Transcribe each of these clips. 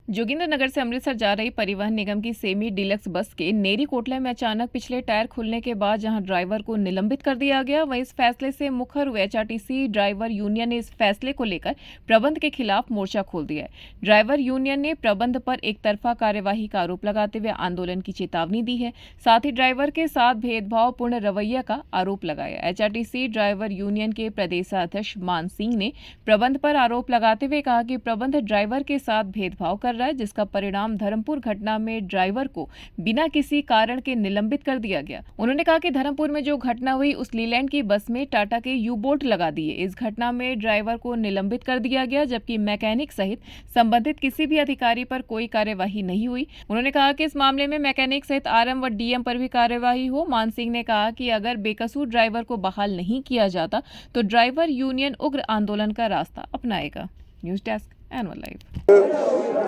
जोगिंद्रनगर से अमृतसर जा रही परिवहन निगम की सेमी डीलक्स बस के नेरी कोटला में अचानक पिछले टायर खुलने के बाद जहां ड्राइवर को निलंबित कर दिया गया, वहीं इस फैसले से मुखर एचआरटीसी ड्राइवर यूनियन ने इस फैसले को लेकर प्रबंध के खिलाफ मोर्चा खोल दिया है। ड्राइवर यूनियन ने प्रबंध पर एक तरफा कार्यवाही का आरोप लगाते हुए आंदोलन की चेतावनी दी है। साथ ही ड्राइवर के साथ भेदभावपूर्ण रवैया का आरोप लगाया। एचआरटीसी ड्राइवर यूनियन के प्रदेशाध्यक्ष मान सिंह ने प्रबंध पर आरोप लगाते हुए कहा कि प्रबंध ड्राइवर के साथ भेदभाव कर रहा है, जिसका परिणाम धर्मपुर घटना में ड्राइवर को बिना किसी कारण के निलंबित कर दिया गया। उन्होंने कहा कि धर्मपुर में जो घटना हुई उस लीलैंड की बस में टाटा के यू बोल्ट लगा दिए। इस घटना में ड्राइवर को निलंबित कर दिया गया, जबकि मैकेनिक सहित संबंधित किसी भी अधिकारी पर कोई कार्यवाही नहीं हुई। उन्होंने कहा कि इस मामले में मैकेनिक सहित आरएम व डीएम पर भी कार्यवाही हो। मान सिंह ने कहा कि अगर बेकसूर ड्राइवर को बहाल नहीं किया जाता तो ड्राइवर यूनियन उग्र आंदोलन का रास्ता अपनाएगा। News desk annual live.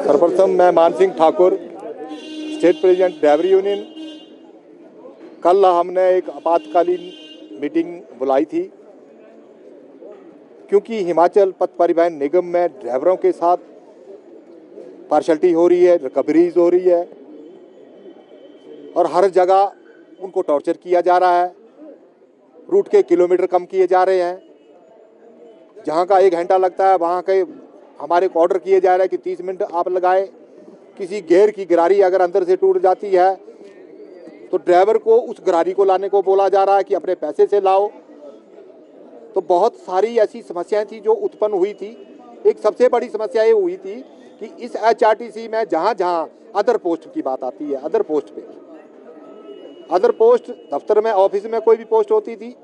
सर्वप्रथम मैं Maan Singh Thakur, state president driver union. कल हमने एक आपातकालीन मीटिंग बुलाई थी क्योंकि हिमाचल पथ परिवहन निगम में ड्राइवरों के साथ पार्शलिटी हो रही है, रिकवरीज हो रही है और हर जगह उनको टॉर्चर किया जा रहा है। रूट के किलोमीटर कम किए जा रहे हैं। जहाँ का 1 घंटा लगता है वहाँ के हमारे को ऑर्डर किए जा रहे हैं कि 30 मिनट आप लगाए। किसी गेयर की गरारी अगर अंदर से टूट जाती है तो ड्राइवर को उस गरारी को लाने को बोला जा रहा है कि अपने पैसे से लाओ। तो बहुत सारी ऐसी समस्याएं थी जो उत्पन्न हुई थी। एक सबसे बड़ी समस्या ये हुई थी कि इस एचआरटीसी में जहाँ जहाँ अदर पोस्ट की बात आती है, अदर पोस्ट दफ्तर में, ऑफिस में कोई भी पोस्ट होती थी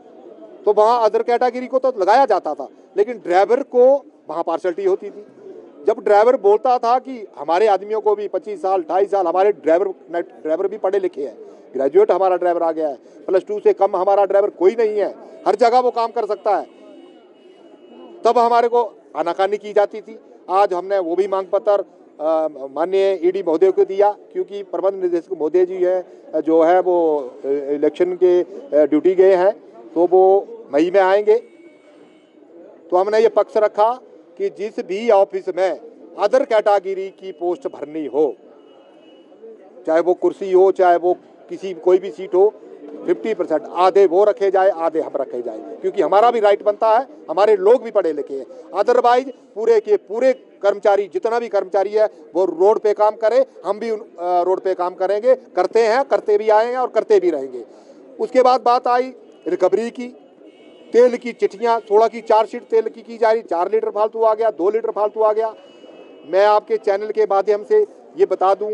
तो वहाँ अदर कैटेगरी को तो लगाया जाता था, लेकिन ड्राइवर को वहाँ पार्शलिटी होती थी। जब ड्राइवर बोलता था कि हमारे आदमियों को भी 25 साल 28 साल, हमारे ड्राइवर भी पढ़े लिखे हैं, ग्रेजुएट हमारा ड्राइवर आ गया है, +2 से कम हमारा ड्राइवर कोई नहीं है, हर जगह वो काम कर सकता है, तब हमारे को आनाकानी की जाती थी। आज हमने वो भी मांग पत्र माननीय ईडी महोदय को दिया, क्योंकि प्रबंध निदेशक महोदय जी है जो है वो इलेक्शन के ड्यूटी गए हैं, तो वो मई में आएंगे। तो हमने ये पक्ष रखा कि जिस भी ऑफिस में अदर कैटेगरी की पोस्ट भरनी हो, चाहे वो कुर्सी हो, चाहे वो कोई भी सीट हो, 50% आधे वो रखे जाए, आधे हम रखे जाए, क्योंकि हमारा भी राइट बनता है, हमारे लोग भी पढ़े लिखे हैं। अदरवाइज पूरे के पूरे कर्मचारी, जितना भी कर्मचारी है वो रोड पे काम करे, हम भी रोड पे काम करेंगे, करते हैं, करते भी आए हैं और करते भी रहेंगे। उसके बाद बात आई रिकवरी की। तेल की चिट्ठियाँ 16 की चार्जशीट तेल की जा रही, 4 लीटर फालतू आ गया, 2 लीटर फालतू आ गया। मैं आपके चैनल के माध्यम से ये बता दूं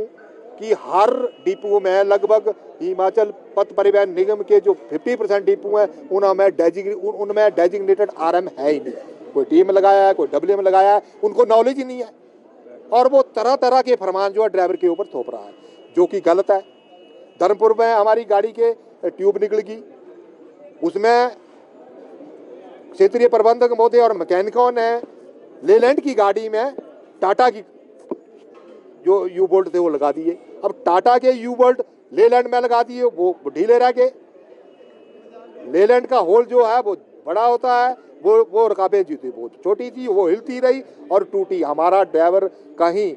कि हर डिपो में लगभग हिमाचल पथ परिवहन निगम के जो 50% डिपो हैं उनमें डेजिग्नेटेड आरएम है ही नहीं। कोई टीम लगाया है, कोई डब्ल्यूएम लगाया है, उनको नॉलेज ही नहीं है और वो तरह तरह के फरमान जो है ड्राइवर के ऊपर थोप रहा है, जो कि गलत है। धर्मपुर में हमारी गाड़ी के ट्यूब निकल गई, उसमें क्षेत्रीय प्रबंधक महोदय और मैकेनिकों ने लेलैंड की गाड़ी में टाटा की जो यू बोल्ट थे वो लगा दिए। अब टाटा के यू बोल्ट लेलैंड में लगा दिए, वो ढीले रह गए। लेलैंड का होल जो है वो बड़ा होता है, वो रकाबें जो थी वो छोटी थी, वो हिलती रही और टूटी। हमारा ड्राइवर कहीं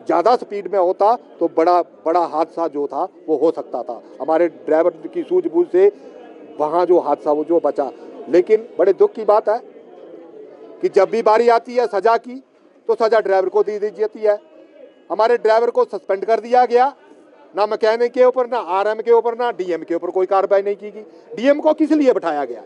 ज़्यादा स्पीड में होता तो बड़ा हादसा जो था वो हो सकता था। हमारे ड्राइवर की सूझबूझ से वहाँ जो हादसा वो जो बचा। लेकिन बड़े दुख की बात है कि जब भी बारी आती है सजा की तो सजा ड्राइवर को दी जाती है। हमारे ड्राइवर को सस्पेंड कर दिया गया, ना मैकेनिक के ऊपर, ना आरएम के ऊपर, ना डीएम के ऊपर कोई कार्रवाई नहीं की गई। डीएम को किस लिए बैठाया गया?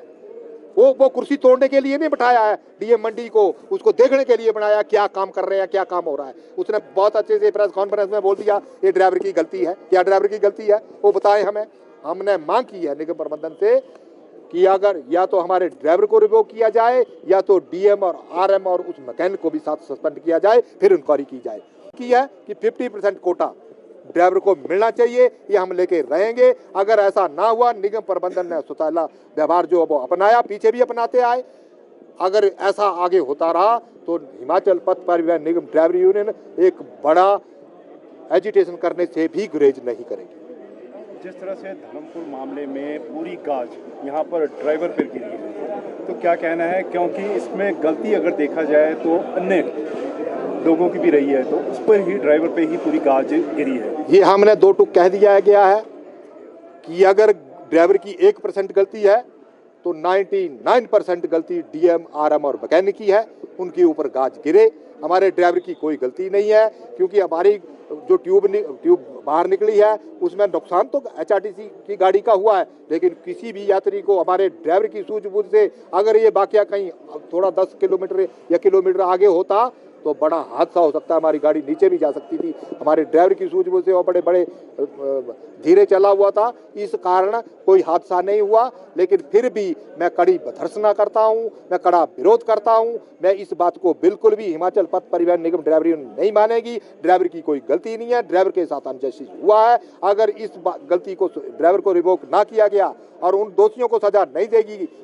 वो कुर्सी तोड़ने के लिए नहीं बैठाया है। डीएम मंडी को उसको देखने के लिए बनाया, क्या काम कर रहे हैं, क्या काम हो रहा है। उसने बहुत अच्छे से प्रेस कॉन्फ्रेंस में बोल दिया ये ड्राइवर की गलती है। क्या ड्राइवर की गलती है वो बताएं हमें। हमने मांग की है निगम प्रबंधन से कि अगर या तो हमारे ड्राइवर को रिवोक किया जाए या तो डीएम और आरएम और उस मैकेनिक को भी साथ सस्पेंड किया जाए, फिर इंक्वायरी की जाए। की है कि 50% कोटा ड्राइवर को मिलना चाहिए, ये हम लेके रहेंगे। अगर ऐसा ना हुआ, निगम प्रबंधन ने सुताला व्यवहार जो वो अपनाया, पीछे भी अपनाते आए, अगर ऐसा आगे होता रहा तो हिमाचल पथ परिवहन निगम ड्राइवर यूनियन एक बड़ा एजिटेशन करने से भी गुरेज नहीं करेगी। जिस तरह से धर्मपुर मामले में पूरी गाज यहाँ पर ड्राइवर पर गिरी है, तो क्या कहना है, क्योंकि इसमें गलती अगर देखा जाए तो अन्य लोगों की भी रही है, तो उस पर ही ड्राइवर पे ही पूरी गाज गिरी है। ये हमने दो टूक कह दिया गया है कि अगर ड्राइवर की 1% गलती है तो 99% गलती डीएम, आरएम और मैकेनिक की है, उनके ऊपर गाज गिरे। हमारे ड्राइवर की कोई गलती नहीं है, क्योंकि हमारी जो ट्यूब बाहर निकली है उसमें नुकसान तो एचआरटीसी की गाड़ी का हुआ है, लेकिन किसी भी यात्री को हमारे ड्राइवर की सूझबूझ से अगर ये वाकया कहीं थोड़ा 10 किलोमीटर या किलोमीटर आगे होता तो बड़ा हादसा हो सकता है, हमारी गाड़ी नीचे भी जा सकती थी। हमारे ड्राइवर की सूझबूझ से वो बड़े बड़े धीरे चला हुआ था, इस कारण कोई हादसा नहीं हुआ। लेकिन फिर भी मैं कड़ी भर्त्सना करता हूं, मैं कड़ा विरोध करता हूं। मैं इस बात को बिल्कुल भी हिमाचल पथ परिवहन निगम ड्राइवर यूनियन नहीं मानेगी। ड्राइवर की कोई गलती नहीं है, ड्राइवर के साथ अनजस्टिस हुआ है। अगर इस गलती को ड्राइवर को रिवोक ना किया गया और उन दोषियों को सजा नहीं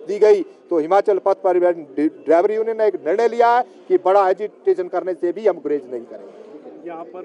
दी गई तो हिमाचल पथ परिवहन ड्राइवर यूनियन ने एक निर्णय लिया है कि बड़ा एजिटेशन करने से भी हम गुरेज नहीं करेंगे। यहाँ पर